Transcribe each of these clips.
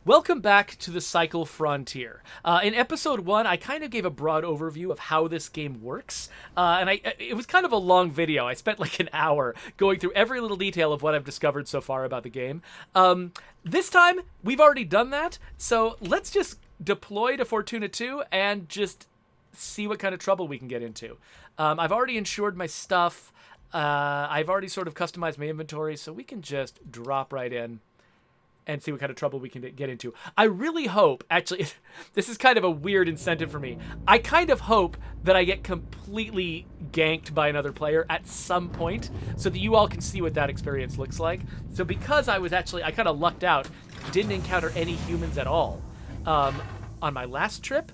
Welcome back to the Cycle Frontier. In episode 1, I kind of gave a broad overview of how this game works, it was kind of a long video. I spent like an hour going through every little detail of what I've discovered so far about the game. This time, we've already done that, so let's just deploy to Fortuna 2 and just see what kind of trouble we can get into. I've already insured my stuff. I've already sort of customized my inventory, so we can just drop right in and see what kind of trouble we can get into. I really hope, actually, this is kind of a weird incentive for me. I kind of hope that I get completely ganked by another player at some point so that you all can see what that experience looks like. So because I kind of lucked out, didn't encounter any humans at all on my last trip,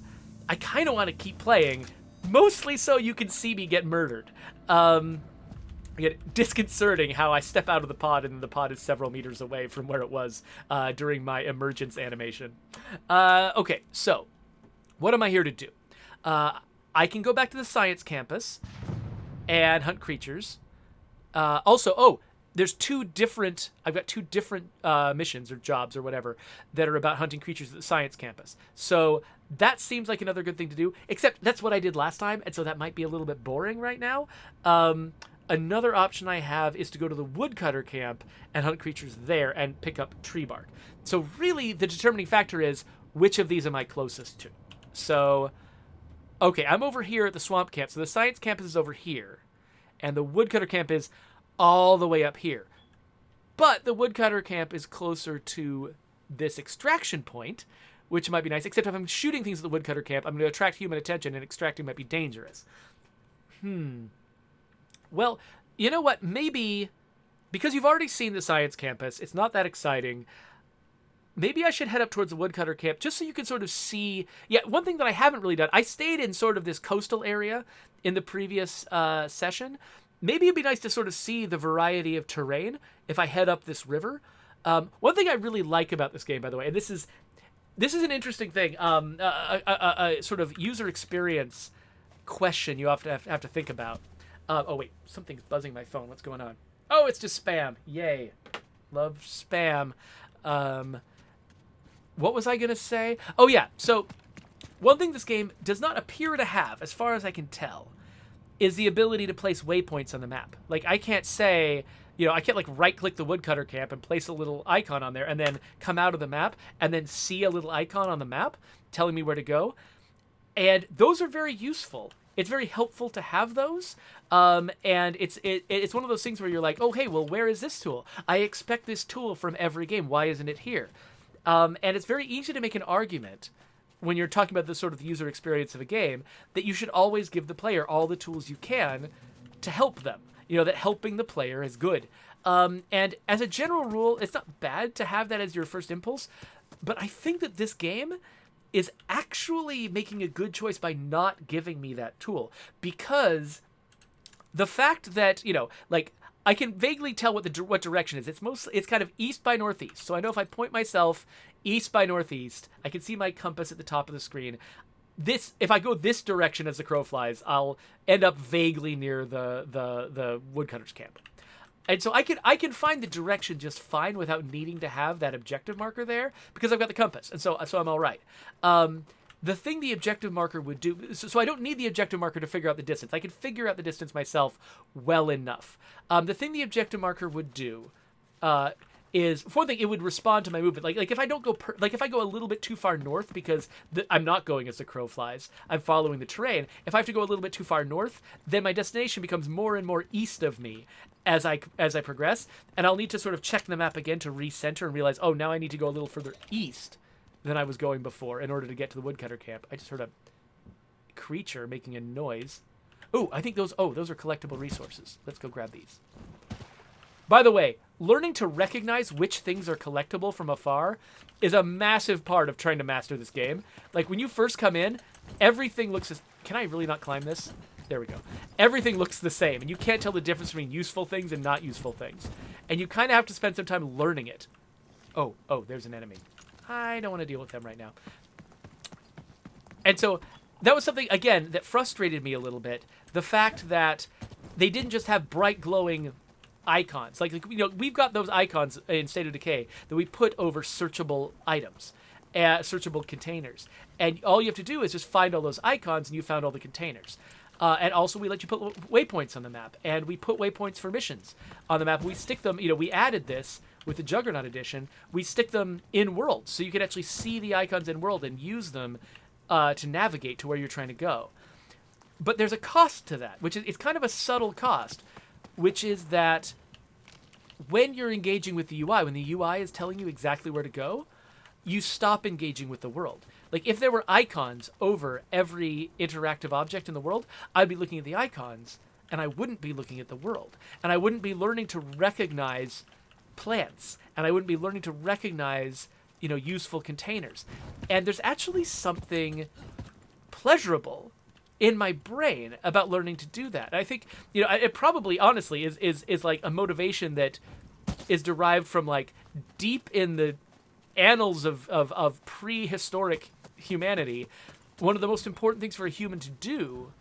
I kind of want to keep playing, mostly so you can see me get murdered. Again, disconcerting how I step out of the pod and the pod is several meters away from where it was during my emergence animation. Okay, so what am I here to do? I can go back to the science campus and hunt creatures. I've got two different missions or jobs or whatever that are about hunting creatures at the science campus. So that seems like another good thing to do, except that's what I did last time, and so that might be a little bit boring right now. Another option I have is to go to the woodcutter camp and hunt creatures there and pick up tree bark. So really, the determining factor is which of these am I closest to. So, okay, I'm over here at the swamp camp. So the science campus is over here, and the woodcutter camp is all the way up here. But the woodcutter camp is closer to this extraction point, which might be nice, except if I'm shooting things at the woodcutter camp, I'm going to attract human attention, and extracting might be dangerous. Well, you know what? Maybe, because you've already seen the science campus, it's not that exciting. Maybe I should head up towards the woodcutter camp just so you can sort of see. Yeah, one thing that I haven't really done, I stayed in sort of this coastal area in the previous session. Maybe it'd be nice to sort of see the variety of terrain if I head up this river. One thing I really like about this game, by the way, and this is an interesting thing, a sort of user experience question you have to think about. Oh, wait, something's buzzing my phone. What's going on? Oh, it's just spam. Yay. Love spam. What was I going to say? Oh, yeah. So one thing this game does not appear to have, as far as I can tell, is the ability to place waypoints on the map. Like, I can't say, I can't, like, right-click the woodcutter camp and place a little icon on there and then come out of the map and then see a little icon on the map telling me where to go. And those are very useful. It's very helpful to have those, and it's one of those things where you're like, oh, hey, well, where is this tool? I expect this tool from every game. Why isn't it here? And it's very easy to make an argument when you're talking about the sort of user experience of a game that you should always give the player all the tools you can to help them. That helping the player is good. And as a general rule, it's not bad to have that as your first impulse, but I think that this game is actually making a good choice by not giving me that tool, because the fact that, I can vaguely tell what direction is. It's kind of east by northeast. So I know if I point myself east by northeast, I can see my compass at the top of the screen. If I go this direction as the crow flies, I'll end up vaguely near the woodcutter's camp. And so I can find the direction just fine without needing to have that objective marker there because I've got the compass, and so I'm all right. The thing the objective marker would do, so I don't need the objective marker to figure out the distance. I can figure out the distance myself well enough. The thing the objective marker would do is, for one thing, it would respond to my movement. Like if I don't go, if I go a little bit too far north, because I'm not going as the crow flies, I'm following the terrain. If I have to go a little bit too far north, then my destination becomes more and more east of me as I progress, and I'll need to sort of check the map again to recenter and realize, oh, now I need to go a little further east than I was going before in order to get to the woodcutter camp. I just heard a creature making a noise. Oh, I think those are collectible resources. Let's go grab these. By the way, learning to recognize which things are collectible from afar is a massive part of trying to master this game. Like, when you first come in, everything looks as... Can I really not climb this? There we go. Everything looks the same, and you can't tell the difference between useful things and not useful things. And you kind of have to spend some time learning it. Oh, there's an enemy. I don't want to deal with them right now. And so that was something, again, that frustrated me a little bit. The fact that they didn't just have bright glowing icons. Like we've got those icons in State of Decay that we put over searchable items, searchable containers, and all you have to do is just find all those icons, and you found all the containers. And also, we let you put waypoints on the map, and we put waypoints for missions on the map. We stick them. We added this with the Juggernaut edition. We stick them in world, so you can actually see the icons in world and use them to navigate to where you're trying to go. But there's a cost to that, which is it's kind of a subtle cost, which is that when you're engaging with the UI, when the UI is telling you exactly where to go, you stop engaging with the world. Like, if there were icons over every interactive object in the world, I'd be looking at the icons, and I wouldn't be looking at the world. And I wouldn't be learning to recognize plants, and I wouldn't be learning to recognize, useful containers. And there's actually something pleasurable in my brain about learning to do that. And I think, it probably, honestly, is like a motivation that is derived from, like, deep in the annals of prehistoric humanity. One of the most important things for a human to do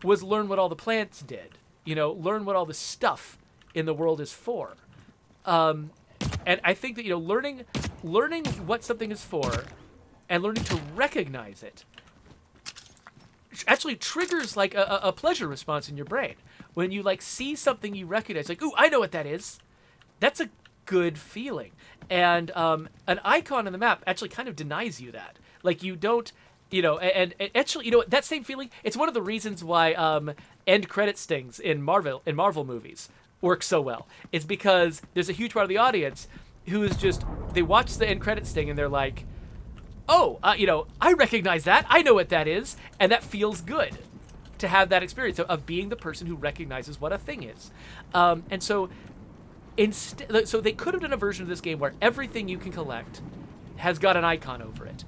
was learn what all the plants did, learn what all the stuff in the world is for. And I think that, learning what something is for and learning to recognize it actually triggers, like, a pleasure response in your brain. When you, like, see something you recognize, like, ooh, I know what that is. That's a good feeling. And an icon on the map actually kind of denies you that. Like, you don't, and actually, that same feeling, it's one of the reasons why end credit stings in Marvel movies work so well. It's because there's a huge part of the audience who is just, they watch the end credit sting and they're like, oh, I recognize that. I know what that is. And that feels good to have that experience of being the person who recognizes what a thing is. And so so they could have done a version of this game where everything you can collect has got an icon over it.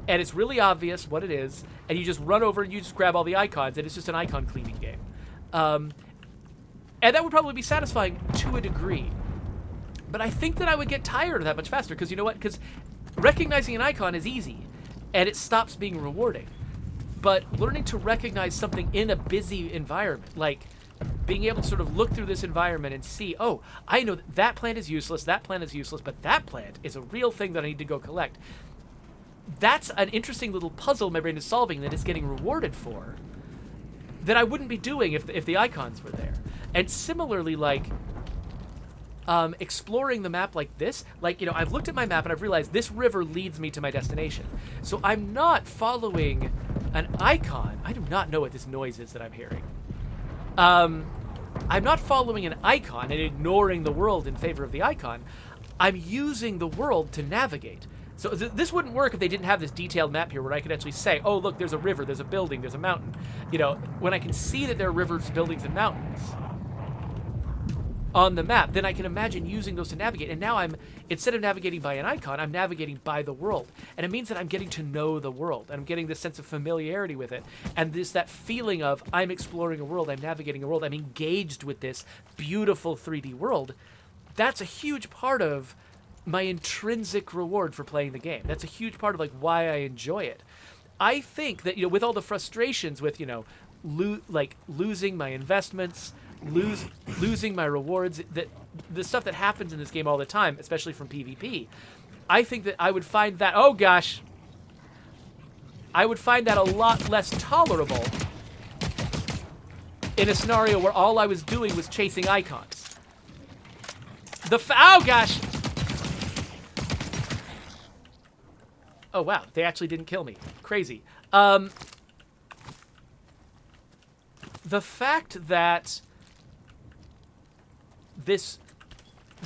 And it's really obvious what it is, and you just run over and you just grab all the icons, and it's just an icon cleaning game. And that would probably be satisfying to a degree. But I think that I would get tired of that much faster, because you know what? Because recognizing an icon is easy, and it stops being rewarding. But learning to recognize something in a busy environment, like being able to sort of look through this environment and see, oh, I know that plant is useless, but that plant is a real thing that I need to go collect. That's an interesting little puzzle my brain is solving that it's getting rewarded for that I wouldn't be doing if the icons were there. And similarly, like, exploring the map like this, like, I've looked at my map and I've realized this river leads me to my destination. So I'm not following an icon. I do not know what this noise is that I'm hearing. I'm not following an icon and ignoring the world in favor of the icon. I'm using the world to navigate. So this wouldn't work if they didn't have this detailed map here where I could actually say, oh, look, there's a river, there's a building, there's a mountain. When I can see that there are rivers, buildings, and mountains on the map, then I can imagine using those to navigate. And now instead of navigating by an icon, I'm navigating by the world. And it means that I'm getting to know the world. And I'm getting this sense of familiarity with it. And that feeling of I'm exploring a world, I'm navigating a world, I'm engaged with this beautiful 3D world. That's a huge part of my intrinsic reward for playing the game. That's a huge part of, like, why I enjoy it. I think that, with all the frustrations with, losing my investments, losing my rewards, that the stuff that happens in this game all the time, especially from PvP, I think that I would find that, oh gosh, I would find that a lot less tolerable in a scenario where all I was doing was chasing icons. Oh gosh! Oh wow, they actually didn't kill me. Crazy. The fact that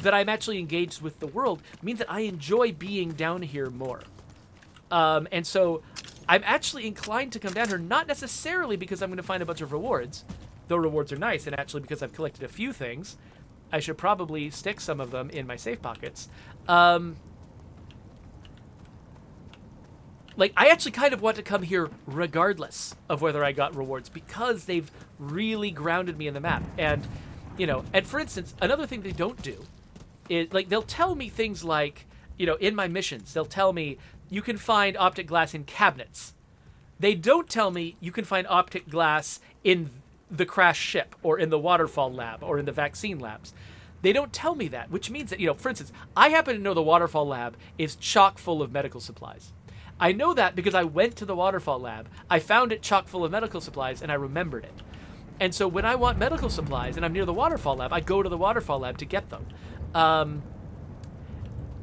I'm actually engaged with the world means that I enjoy being down here more. And so I'm actually inclined to come down here, not necessarily because I'm going to find a bunch of rewards, though rewards are nice, and actually because I've collected a few things. I should probably stick some of them in my safe pockets. Like, I actually kind of want to come here regardless of whether I got rewards, because they've really grounded me in the map. And, and for instance, another thing they don't do is, like, they'll tell me things like, in my missions, they'll tell me you can find optic glass in cabinets. They don't tell me you can find optic glass in the crash ship or in the waterfall lab or in the vaccine labs. They don't tell me that, which means that, you know, for instance, I happen to know the waterfall lab is chock full of medical supplies. I know that because I went to the waterfall lab, I found it chock full of medical supplies, and I remembered it. And so when I want medical supplies and I'm near the waterfall lab, I go to the waterfall lab to get them.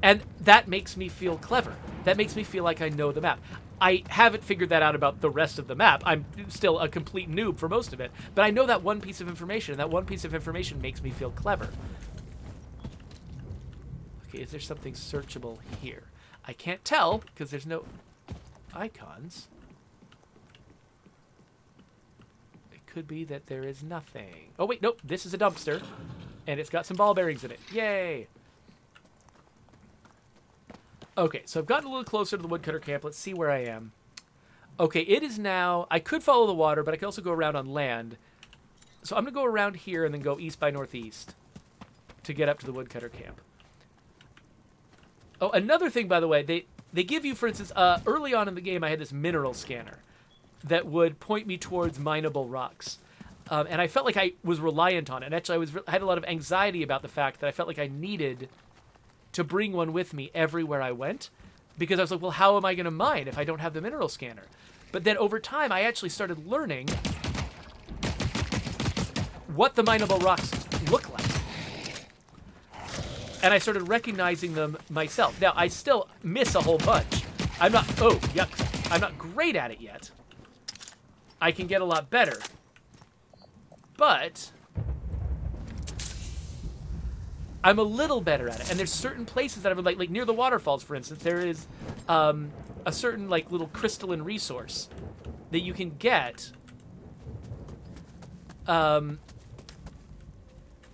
And that makes me feel clever. That makes me feel like I know the map. I haven't figured that out about the rest of the map. I'm still a complete noob for most of it. But I know that one piece of information, and that one piece of information makes me feel clever. Okay, is there something searchable here? I can't tell because there's no icons. It could be that there is nothing. Oh, wait, nope. This is a dumpster, and it's got some ball bearings in it. Yay! Okay, so I've gotten a little closer to the woodcutter camp. Let's see where I am. Okay, it is now... I could follow the water, but I could also go around on land. So I'm going to go around here and then go east by northeast to get up to the woodcutter camp. Oh, another thing, by the way, they give you, for instance, early on in the game, I had this mineral scanner that would point me towards mineable rocks. And I felt like I was reliant on it. And actually, I had a lot of anxiety about the fact that I felt like I needed to bring one with me everywhere I went, because I was like, well, how am I going to mine if I don't have the mineral scanner? But then over time, I actually started learning what the mineable rocks look like. And I started recognizing them myself. Now, I still miss a whole bunch. I'm not, oh, yuck. I'm not great at it yet. I can get a lot better. But I'm a little better at it. And there's certain places that I would like near the waterfalls, for instance, there is a certain like little crystalline resource that you can get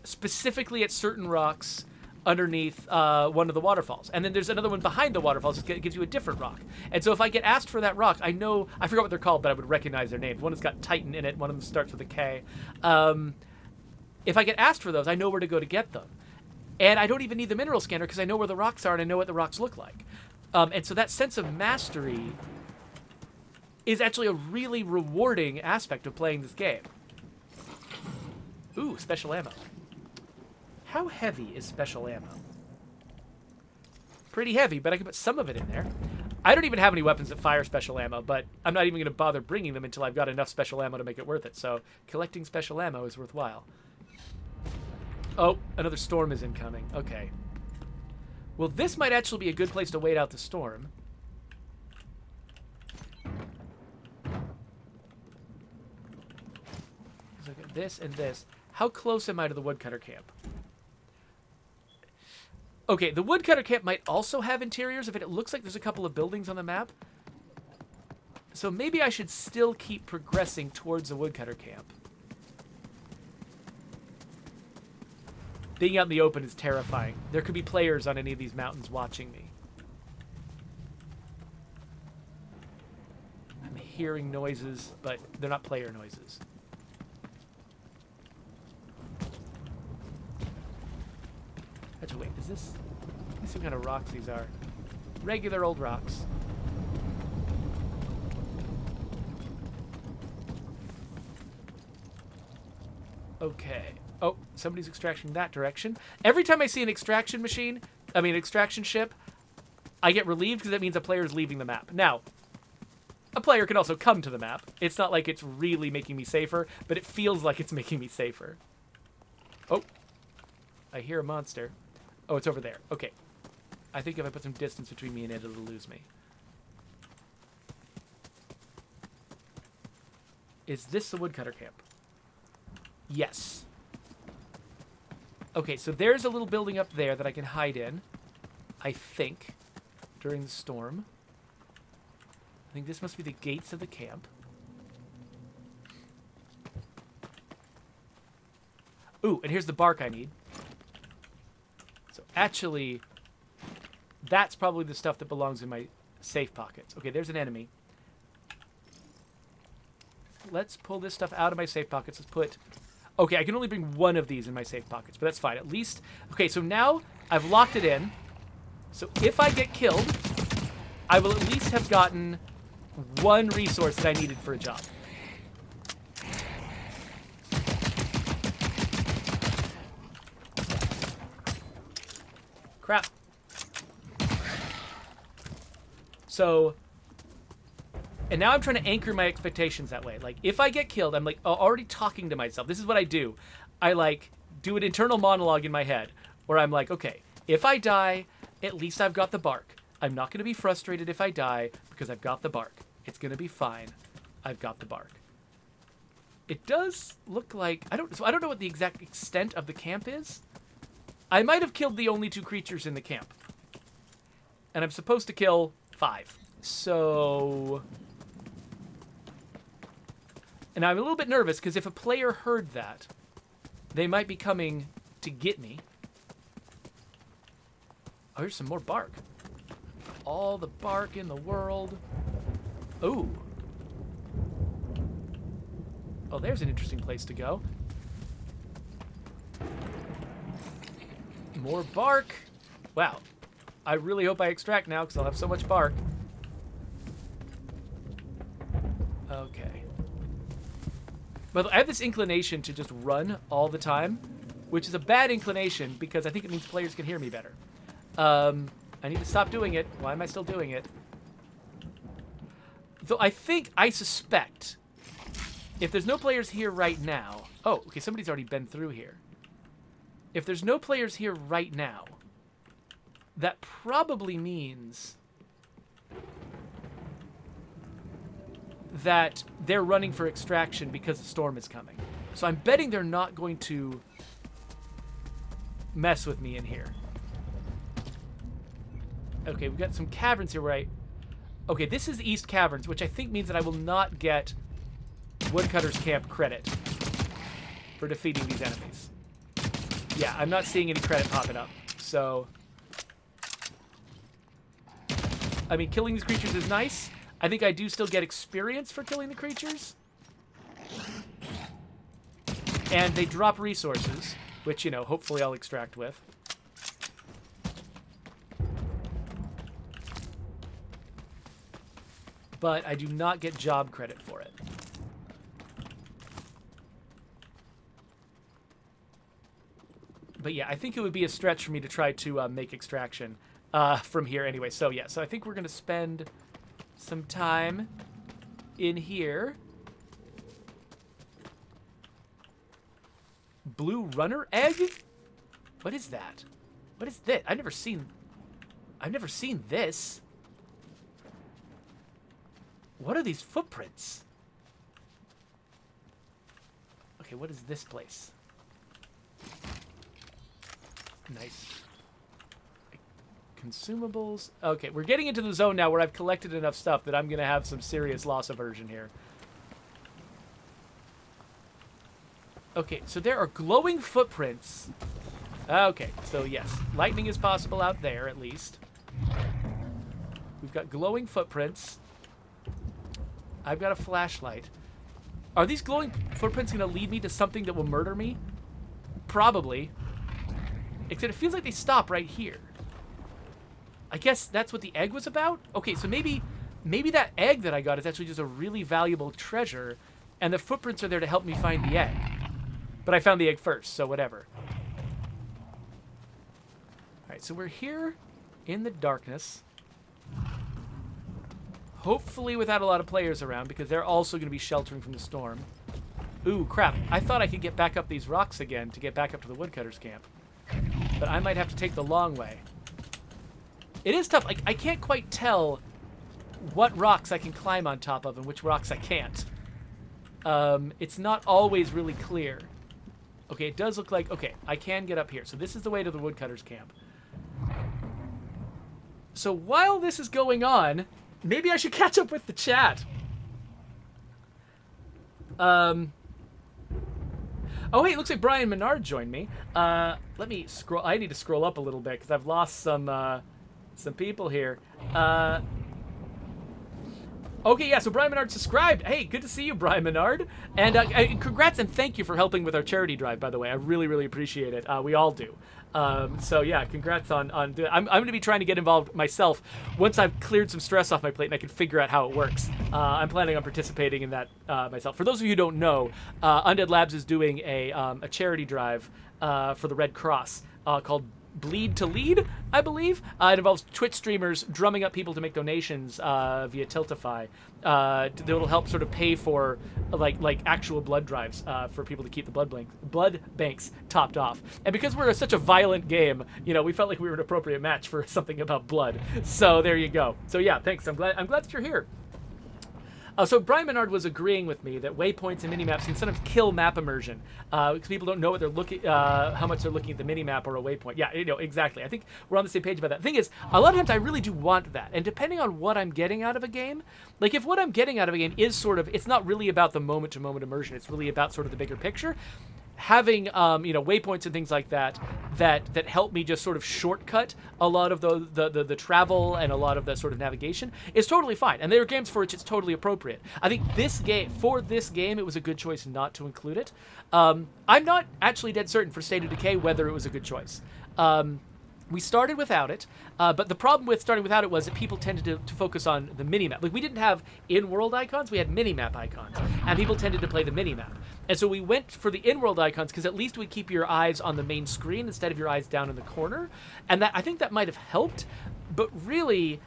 specifically at certain rocks underneath one of the waterfalls. And then there's another one behind the waterfalls that gives you a different rock. And so if I get asked for that rock, I know, I forgot what they're called, but I would recognize their names. One has got Titan in it, one of them starts with a K. If I get asked for those, I know where to go to get them. And I don't even need the mineral scanner because I know where the rocks are and I know what the rocks look like. And so that sense of mastery is actually a really rewarding aspect of playing this game. Ooh, special ammo. How heavy is special ammo? Pretty heavy, but I can put some of it in there. I don't even have any weapons that fire special ammo, but I'm not even going to bother bringing them until I've got enough special ammo to make it worth it. So collecting special ammo is worthwhile. Oh, another storm is incoming. Okay. Well, this might actually be a good place to wait out the storm. Look at this and this. How close am I to the woodcutter camp? Okay, the woodcutter camp might also have interiors if it looks like there's a couple of buildings on the map. So maybe I should still keep progressing towards the woodcutter camp. Being out in the open is terrifying. There could be players on any of these mountains watching me. I'm hearing noises, but they're not player noises. Actually, wait, is this... Let me see what kind of rocks these are. Regular old rocks. Okay. Oh, somebody's extracting that direction. Every time I see an extraction extraction ship, I get relieved because that means a player is leaving the map. Now, a player can also come to the map. It's not like it's really making me safer, but it feels like it's making me safer. Oh, I hear a monster. Oh, it's over there. Okay. I think if I put some distance between me and it, it'll lose me. Is this the woodcutter camp? Yes. Okay, so there's a little building up there that I can hide in, I think, during the storm. I think this must be the gates of the camp. Ooh, and here's the bark I need. So actually, that's probably the stuff that belongs in my safe pockets. Okay, there's an enemy. Let's pull this stuff out of my safe pockets. Let's put... Okay, I can only bring one of these in my safe pockets, but that's fine. At least... Okay, so now I've locked it in. So if I get killed, I will at least have gotten one resource that I needed for a job. Crap. So, and now I'm trying to anchor my expectations that way. Like, if I get killed, I'm like already talking to myself. This is what I do. I like do an internal monologue in my head where I'm like, okay, if I die, at least I've got the bark. I'm not going to be frustrated if I die because I've got the bark. It's going to be fine. I've got the bark. It does look like I don't know what the exact extent of the camp is. I might have killed the only 2 creatures in the camp. And I'm supposed to kill 5. So, and I'm a little bit nervous because if a player heard that, they might be coming to get me. Oh, here's some more bark. All the bark in the world. Ooh. Oh, there's an interesting place to go. More bark. Wow. I really hope I extract now because I'll have so much bark. Okay. But I have this inclination to just run all the time, which is a bad inclination because I think it means players can hear me better. I need to stop doing it. Why am I still doing it? Though I suspect, if there's no players here right now... Oh, okay, somebody's already been through here. If there's no players here right now, that probably means that they're running for extraction because the storm is coming. So I'm betting they're not going to mess with me in here. Okay, we've got some caverns here where I... Okay, this is East Caverns, which I think means that I will not get Woodcutter's Camp credit for defeating these enemies. Yeah, I'm not seeing any credit popping up. So, I mean, killing these creatures is nice. I think I do still get experience for killing the creatures. And they drop resources, which, you know, hopefully I'll extract with. But I do not get job credit for it. But yeah, I think it would be a stretch for me to try to make extraction from here anyway. So yeah, so I think we're going to spend some time in here. Blue runner egg? What is that? What is this? I've never seen this. What are these footprints? Okay, what is this place? Nice. Consumables. Okay, we're getting into the zone now where I've collected enough stuff that I'm going to have some serious loss aversion here. Okay, so there are glowing footprints. Okay, so yes, lightning is possible out there at least. We've got glowing footprints. I've got a flashlight. Are these glowing footprints going to lead me to something that will murder me? Probably. Except it feels like they stop right here. I guess that's what the egg was about? Okay, so maybe that egg that I got is actually just a really valuable treasure, and the footprints are there to help me find the egg. But I found the egg first, so whatever. Alright, so we're here in the darkness. Hopefully without a lot of players around, because they're also going to be sheltering from the storm. Ooh, crap. I thought I could get back up these rocks again to get back up to the woodcutter's camp. But I might have to take the long way. It is tough. I can't quite tell what rocks I can climb on top of and which rocks I can't. It's not always really clear. Okay, it does look like... Okay, I can get up here. So this is the way to the woodcutter's camp. So while this is going on... Maybe I should catch up with the chat. Oh, hey, it looks like Brian Menard joined me. Let me scroll. I need to scroll up a little bit because I've lost some people here. Okay, yeah, so Brian Menard subscribed. Hey, good to see you, Brian Menard. And congrats and thank you for helping with our charity drive, by the way. I really, really appreciate it. We all do. So yeah, congrats on I'm going to be trying to get involved myself once I've cleared some stress off my plate and I can figure out how it works. I'm planning on participating in that myself. For those of you who don't know, Undead Labs is doing a charity drive for the Red Cross called Bleed to Lead, I believe. It involves Twitch streamers drumming up people to make donations via Tiltify. That will help sort of pay for like actual blood drives for people to keep the blood banks topped off. And because we're such a violent game, we felt like we were an appropriate match for something about blood. So there you go. So yeah, thanks. I'm glad that you're here. So Brian Menard was agreeing with me that waypoints and minimaps can sometimes kill map immersion because people don't know what they're looking, how much they're looking at the minimap or a waypoint. Yeah, exactly. I think we're on the same page about that. The thing is, a lot of times I really do want that, and depending on what I'm getting out of a game, like if what I'm getting out of a game is sort of, it's not really about the moment-to-moment immersion. It's really about sort of the bigger picture. Having waypoints and things like that help me just sort of shortcut a lot of the travel and a lot of the sort of navigation is totally fine. And there are games for which it's totally appropriate. I think this game, it was a good choice not to include it. I'm not actually dead certain for State of Decay whether it was a good choice. We started without it, but the problem with starting without it was that people tended to focus on the minimap. Like, we didn't have in-world icons, we had minimap icons, and people tended to play the minimap. And so we went for the in-world icons because at least we keep your eyes on the main screen instead of your eyes down in the corner. And I think that might have helped, but really,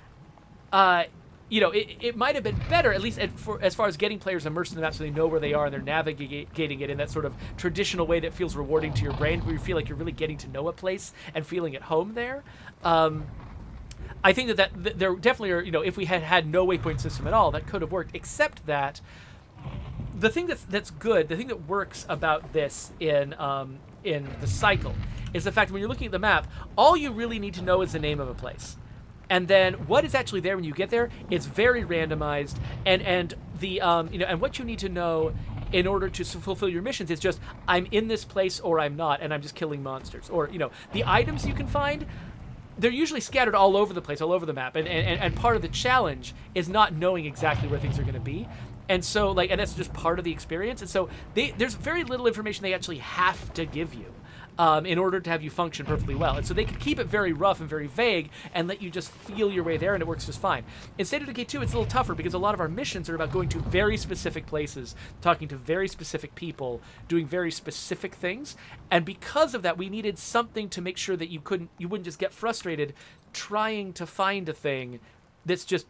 it might have been better, at least as far as getting players immersed in the map so they know where they are and they're navigating it in that sort of traditional way that feels rewarding to your brain, where you feel like you're really getting to know a place and feeling at home there. I think that there definitely are, if we had no waypoint system at all, that could have worked, except that the thing that's good, the thing that works about this in the cycle is the fact that when you're looking at the map, all you really need to know is the name of a place. And then what is actually there when you get there, it's very randomized, and what you need to know in order to fulfill your missions is just, I'm in this place or I'm not, and I'm just killing monsters. Or, the items you can find, they're usually scattered all over the place, all over the map, and part of the challenge is not knowing exactly where things are going to be. And so, and that's just part of the experience. And so there's very little information they actually have to give you in order to have you function perfectly well. And so they can keep it very rough and very vague and let you just feel your way there, and it works just fine. In State of Decay 2, it's a little tougher because a lot of our missions are about going to very specific places, talking to very specific people, doing very specific things. And because of that, we needed something to make sure that you wouldn't just get frustrated trying to find a thing that's just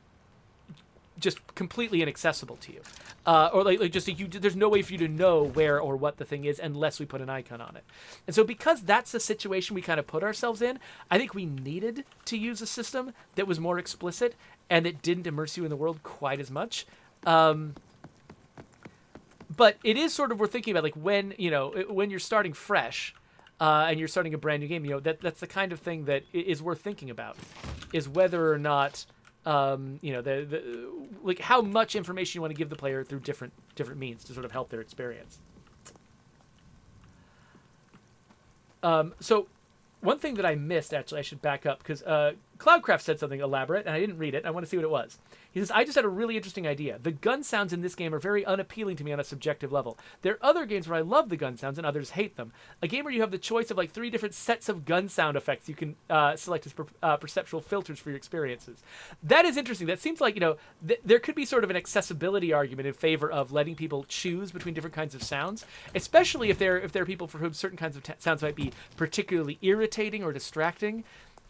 completely inaccessible to you, or there's no way for you to know where or what the thing is unless we put an icon on it. And so because that's the situation we kind of put ourselves in, I think we needed to use a system that was more explicit and that didn't immerse you in the world quite as much. But it is sort of, we're thinking about, like, when you're starting fresh and you're starting a brand new game, that's the kind of thing that is worth thinking about, is whether or not like how much information you want to give the player through different means to sort of help their experience. So one thing that I missed, actually, I should back up, because Cloudcraft said something elaborate, and I didn't read it. I want to see what it was. He says, I just had a really interesting idea. The gun sounds in this game are very unappealing to me on a subjective level. There are other games where I love the gun sounds and others hate them. A game where you have the choice of like 3 different sets of gun sound effects you can select as perceptual filters for your experiences. That is interesting. That seems like, there could be sort of an accessibility argument in favor of letting people choose between different kinds of sounds, especially if there are people for whom certain kinds of sounds might be particularly irritating or distracting.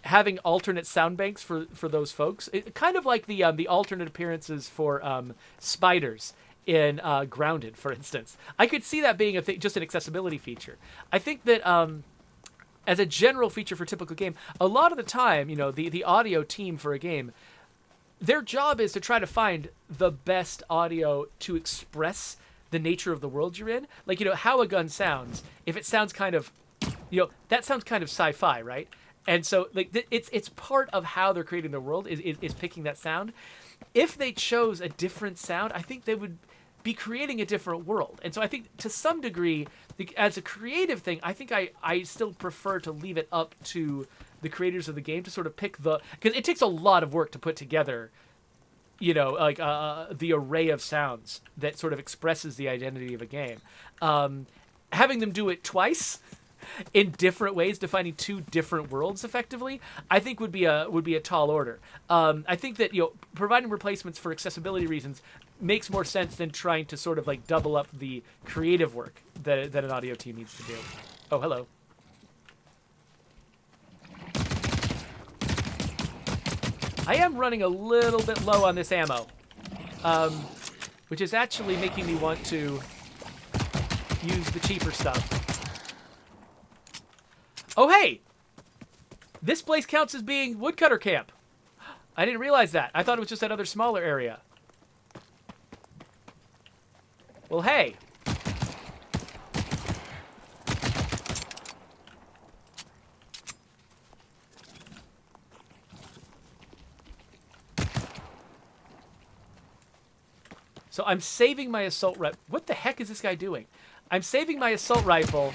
Having alternate sound banks for those folks, kind of like the alternate appearances for spiders in Grounded, for instance. I could see that being just an accessibility feature. I think that as a general feature for a typical game, a lot of the time, the audio team for a game, their job is to try to find the best audio to express the nature of the world you're in. Like, how a gun sounds. If it sounds kind of, that sounds kind of sci-fi, right? And so, like, it's part of how they're creating the world is picking that sound. If they chose a different sound, I think they would be creating a different world. And so I think, to some degree, as a creative thing, I think I still prefer to leave it up to the creators of the game to sort of pick because it takes a lot of work to put together, the array of sounds that sort of expresses the identity of a game. Having them do it twice in different ways, defining 2 different worlds effectively, I think would be a tall order. I think that providing replacements for accessibility reasons makes more sense than trying to sort of like double up the creative work that an audio team needs to do. Oh, hello. I am running a little bit low on this ammo, which is actually making me want to use the cheaper stuff. Oh, hey! This place counts as being woodcutter camp. I didn't realize that. I thought it was just that other smaller area. Well, hey. So I'm saving my assault rifle. What the heck is this guy doing? I'm saving my assault rifle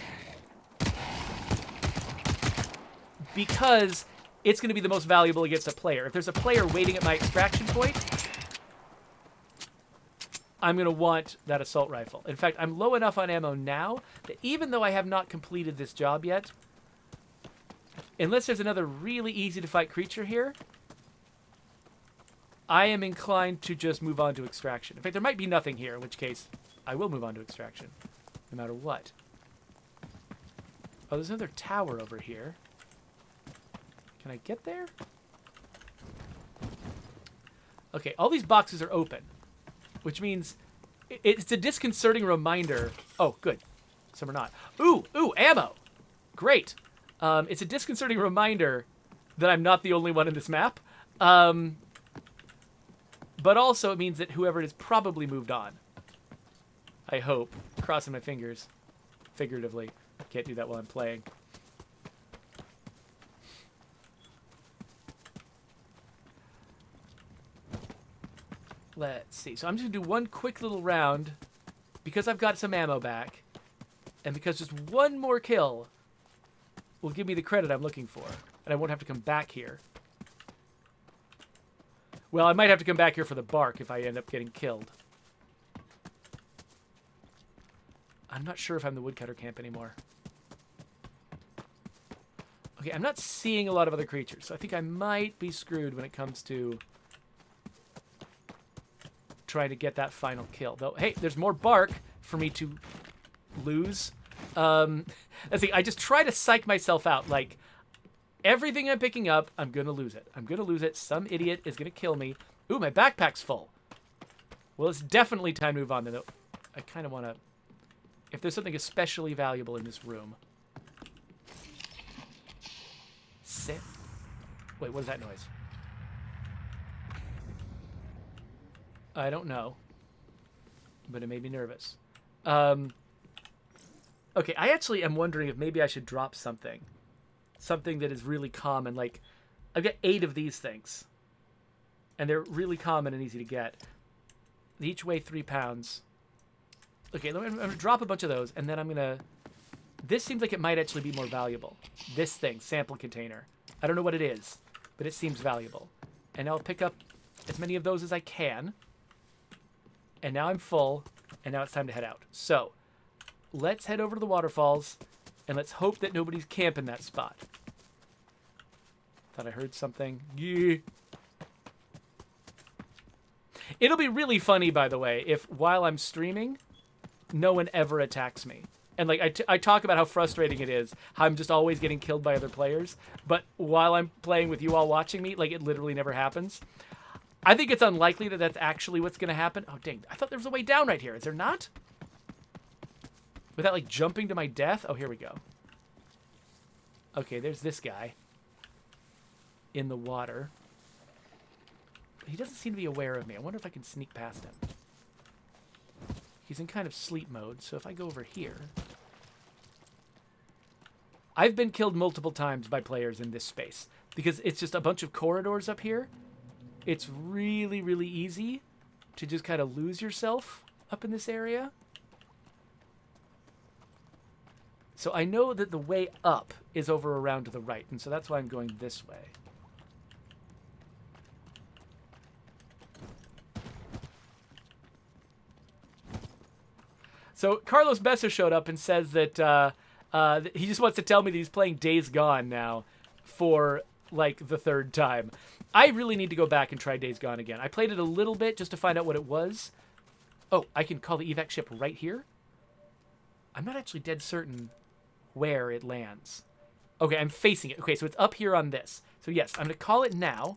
because it's going to be the most valuable against a player. If there's a player waiting at my extraction point, I'm going to want that assault rifle. In fact, I'm low enough on ammo now that even though I have not completed this job yet, unless there's another really easy to fight creature here, I am inclined to just move on to extraction. In fact, there might be nothing here, in which case I will move on to extraction, no matter what. Oh, there's another tower over here. Can I get there? Okay, all these boxes are open, which means it's a disconcerting reminder. Oh, good. Some are not. Ooh, ammo. Great. It's a disconcerting reminder that I'm not the only one in this map. But also it means that whoever it is probably moved on. I hope. Crossing my fingers. Figuratively. Can't do that while I'm playing. Let's see. So I'm just going to do one quick little round because I've got some ammo back. And because just one more kill will give me the credit I'm looking for. And I won't have to come back here. Well, I might have to come back here for the bark if I end up getting killed. I'm not sure if I'm the woodcutter camp anymore. Okay, I'm not seeing a lot of other creatures, so I think I might be screwed when it comes to trying to get that final kill. Though, hey, there's more bark for me to lose. Let's see, I just try to psych myself out, like, everything I'm picking up, I'm going to lose it. I'm going to lose it. Some idiot is going to kill me. Ooh, my backpack's full. Well, it's definitely time to move on. Though I kind of want to... If there's something especially valuable in this room... Sit. Wait, what is that noise? I don't know. But it made me nervous. Okay, I actually am wondering if maybe I should drop something. Something that is really common. Like, I've got 8 of these things. And they're really common and easy to get. They each weigh 3 pounds. Okay, I'm going to drop a bunch of those, and then I'm going to... This seems like it might actually be more valuable. This thing, sample container. I don't know what it is, but it seems valuable. And I'll pick up as many of those as I can. And now I'm full, and now it's time to head out. So, let's head over to the waterfalls, and let's hope that nobody's camping that spot. Thought I heard something. Yeah. It'll be really funny, by the way, if while I'm streaming, no one ever attacks me. And like I talk about how frustrating it is, how I'm just always getting killed by other players. But while I'm playing with you all watching me, like it literally never happens. I think it's unlikely that that's actually what's going to happen. Oh, dang. I thought there was a way down right here. Is there not? Without like jumping to my death? Oh, here we go. Okay, there's this guy in the water. He doesn't seem to be aware of me. I wonder if I can sneak past him. He's in kind of sleep mode, so if I go over here... I've been killed multiple times by players in this space, because it's just a bunch of corridors up here. It's really, really easy to just kind of lose yourself up in this area. So I know that the way up is over around to the right, and so that's why I'm going this way. So Carlos Besser showed up and says that he just wants to tell me that he's playing Days Gone now for, like, the 3rd time. I really need to go back and try Days Gone again. I played it a little bit just to find out what it was. Oh, I can call the evac ship right here? I'm not actually dead certain where it lands. Okay, I'm facing it. Okay, so it's up here on this. So yes, I'm going to call it now.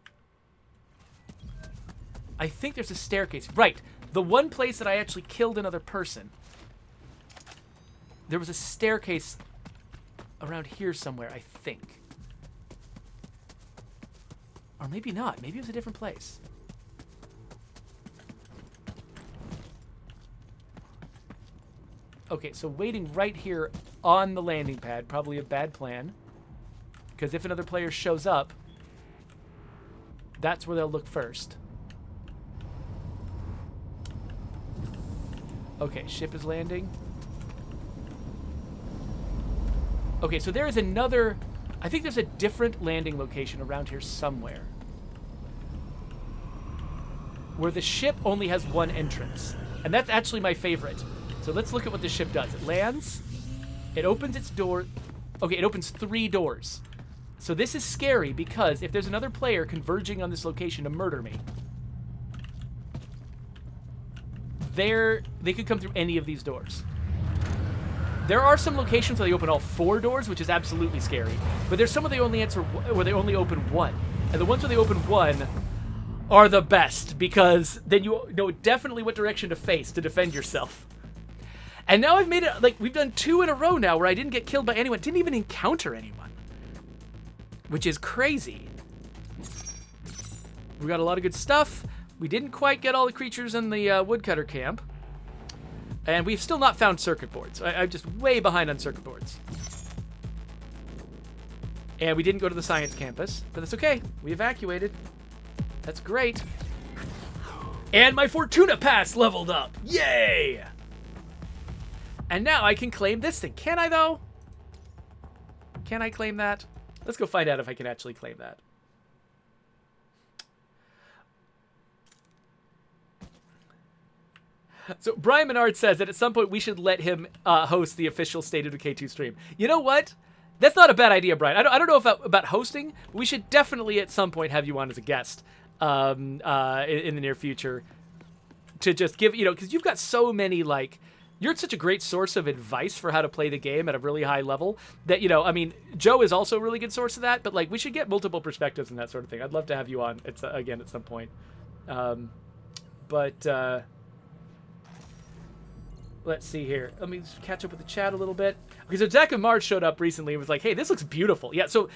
I think there's a staircase. Right. The one place that I actually killed another person. There was a staircase around here somewhere, I think. Or maybe not. Maybe it was a different place. Okay, so waiting right here on the landing pad, probably a bad plan. Because if another player shows up, that's where they'll look first. Okay, ship is landing. Okay, so there is another... I think there's a different landing location around here somewhere. Where the ship only has one entrance. And that's actually my favorite. So let's look at what the ship does. It lands. It opens its door. Okay, it opens 3 doors. So this is scary because if there's another player converging on this location to murder me, they could come through any of these doors. There are some locations where they open all 4 doors, which is absolutely scary. But there's some where they only open 1. And the ones where they open 1 are the best because then you know definitely what direction to face to defend yourself. And now I've made it, like, we've done 2 in a row now where I didn't get killed by anyone, didn't even encounter anyone. Which is crazy. We got a lot of good stuff. We didn't quite get all the creatures in the woodcutter camp. And we've still not found circuit boards. I'm just way behind on circuit boards. And we didn't go to the science campus, but that's okay. We evacuated. That's great. And my Fortuna Pass leveled up. Yay! And now I can claim this thing. Can I, though? Can I claim that? Let's go find out if I can actually claim that. So Brian Menard says that at some point we should let him host the official State of Decay 2 stream. You know what? That's not a bad idea, Brian. I don't know about hosting. We should definitely at some point have you on as a guest in the near future to just give, you know, because you've got so many, like, you're such a great source of advice for how to play the game at a really high level that, you know, I mean, Joe is also a really good source of that, but, like, we should get multiple perspectives and that sort of thing. I'd love to have you on again at some point. Let's see here. Let me just catch up with the chat a little bit. Okay, so Zach and Marge showed up recently and was like, hey, this looks beautiful. Yeah, so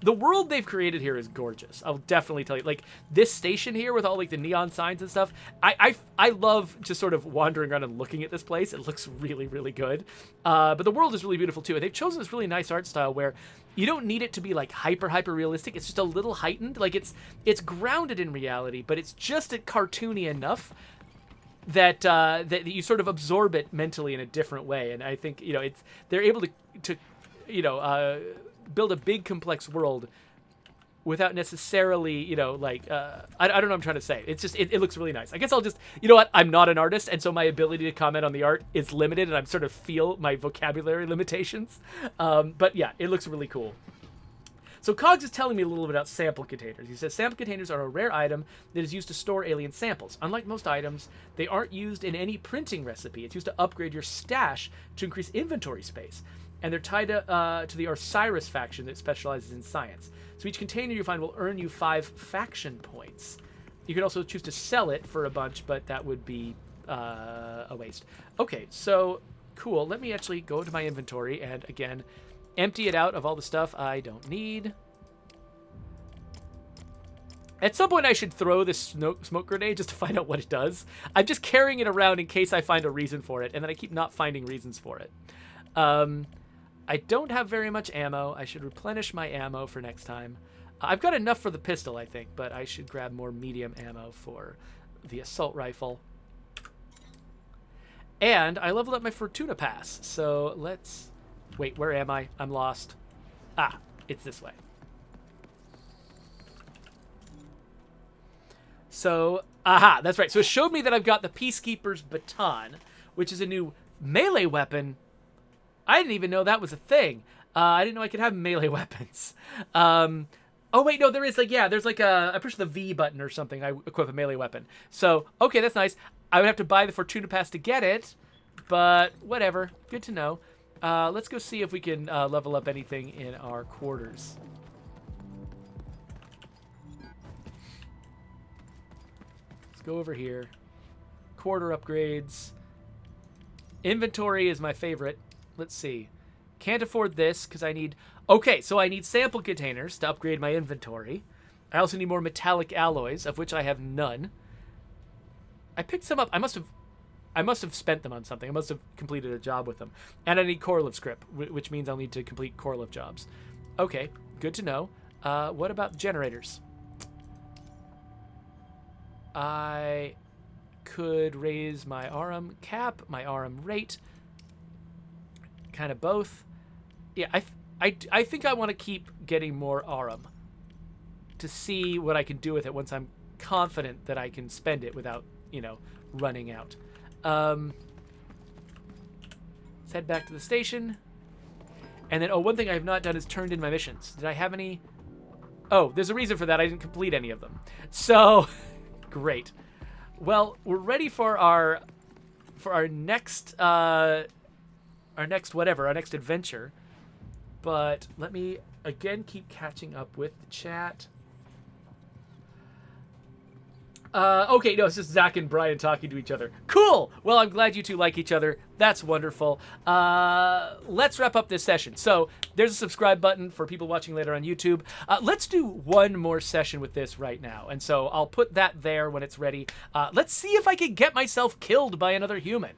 the world they've created here is gorgeous. I'll definitely tell you. Like, this station here with all, like, the neon signs and stuff, I love just sort of wandering around and looking at this place. It looks really, really good. But the world is really beautiful, too. And they've chosen this really nice art style where you don't need it to be, like, hyper realistic. It's just a little heightened. Like, it's grounded in reality, but it's just cartoony enough that you sort of absorb it mentally in a different way. And I think, you know, they're able to you know, build a big complex world without necessarily, you know, like, I don't know what I'm trying to say. It's just, it looks really nice. I guess I'll just, you know what, I'm not an artist, and so my ability to comment on the art is limited, and I sort of feel my vocabulary limitations. But yeah, it looks really cool. So Cogs is telling me a little bit about sample containers. He says sample containers are a rare item that is used to store alien samples. Unlike most items, they aren't used in any printing recipe. It's used to upgrade your stash to increase inventory space. And they're tied to the Osiris faction that specializes in science. So each container you find will earn you 5 faction points. You can also choose to sell it for a bunch, but that would be a waste. Okay, so cool. Let me actually go to my inventory and, again, empty it out of all the stuff I don't need. At some point, I should throw this smoke grenade just to find out what it does. I'm just carrying it around in case I find a reason for it, and then I keep not finding reasons for it. I don't have very much ammo. I should replenish my ammo for next time. I've got enough for the pistol, I think, but I should grab more medium ammo for the assault rifle. And I leveled up my Fortuna Pass, so let's... Wait, where am I? I'm lost. Ah, it's this way. So, aha, that's right. So it showed me that I've got the Peacekeeper's Baton, which is a new melee weapon. I didn't even know that was a thing. I didn't know I could have melee weapons. Oh, wait, no, there is, like, yeah, there's like I push the V button or something, I equip a melee weapon. So, okay, that's nice. I would have to buy the Fortuna Pass to get it, but whatever. Good to know. Let's go see if we can level up anything in our quarters. Let's go over here. Quarter upgrades. Inventory is my favorite. Let's see. Can't afford this because I need... Okay, so I need sample containers to upgrade my inventory. I also need more metallic alloys, of which I have none. I picked some up. I must have spent them on something. I must have completed a job with them. And I need correlative script, which means I'll need to complete correlative jobs. Okay, good to know. What about generators? I could raise my RM cap, my RM rate. Kind of both. Yeah, I think I want to keep getting more RM to see what I can do with it once I'm confident that I can spend it without, running out. Let's head back to the station. And then, one thing I have not done is turned in my missions. Did I have any? Oh, there's a reason for that. I didn't complete any of them. So, great. Well, we're ready for our next next adventure. But let me again keep catching up with the chat. Okay, no, it's just Zach and Brian talking to each other. Cool! Well, I'm glad you two like each other. That's wonderful. Let's wrap up this session. So, there's a subscribe button for people watching later on YouTube. Let's do one more session with this right now. And so, I'll put that there when it's ready. Let's see if I can get myself killed by another human.